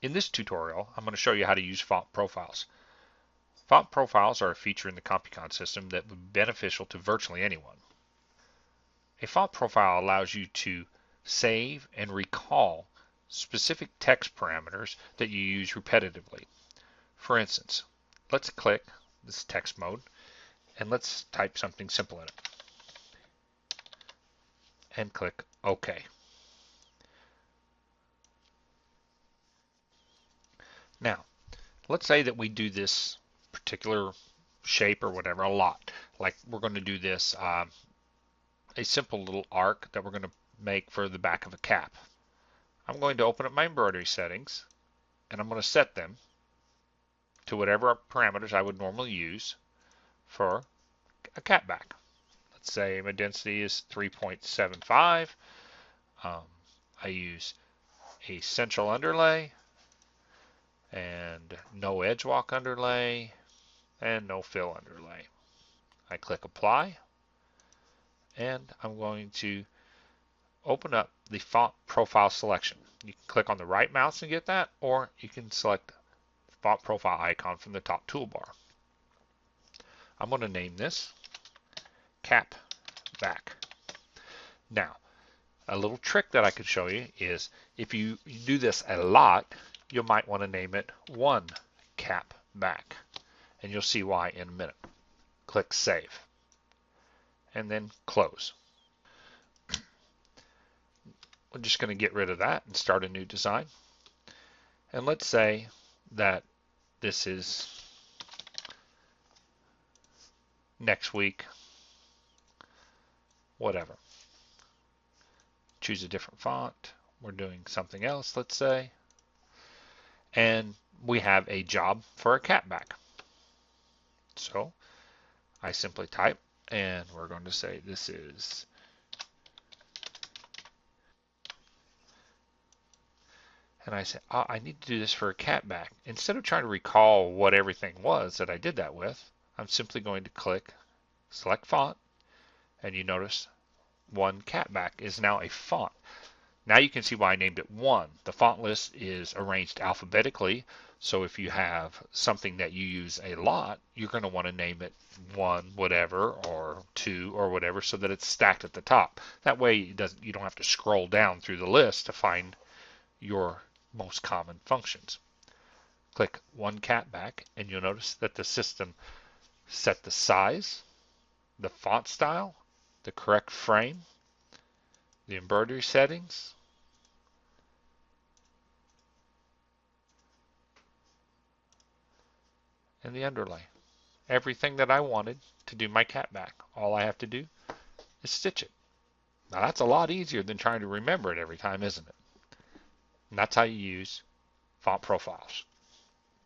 In this tutorial, I'm going to show you how to use font profiles. Font profiles are a feature in the Compicon system that would be beneficial to virtually anyone. A font profile allows you to save and recall specific text parameters that you use repetitively. For instance, let's click this text mode and let's type something simple in it and click OK. Now, let's say that we do this particular shape or whatever a lot. Like we're going to do this a simple little arc that we're going to make for the back of a cap. I'm going to open up my embroidery settings and I'm going to set them to whatever parameters I would normally use for a cap back. Let's say my density is 3.75. I use a central underlay and no edge walk underlay and no fill underlay. I click apply and I'm going to open up the font profile selection. You can click on the right mouse and get that, or you can select the font profile icon from the top toolbar. I'm going to name this cap back. Now, a little trick that I could show you is if you do this a lot, you might want to name it one cap back, and you'll see why in a minute. Click save and then close. We're just going to get rid of that and start a new design. And let's say that this is next week, whatever. Choose a different font. We're doing something else, let's say. And we have a job for a cap back. So I simply type and we're going to say this is and I say, oh, I need to do this for a cap back. Instead of trying to recall what everything was that I did that with, I'm simply going to click select font, and you notice one cap back is now a font. Now you can see why I named it one. The font list is arranged alphabetically, so if you have something that you use a lot, you're going to want to name it one whatever or two or whatever so that it's stacked at the top. That way you don't have to scroll down through the list to find your most common functions. Click one cap back and you'll notice that the system set the size, the font style, the correct frame, the embroidery settings, and the underlay. Everything that I wanted to do my cap back. All I have to do is stitch it. Now that's a lot easier than trying to remember it every time, isn't it? And that's how you use font profiles.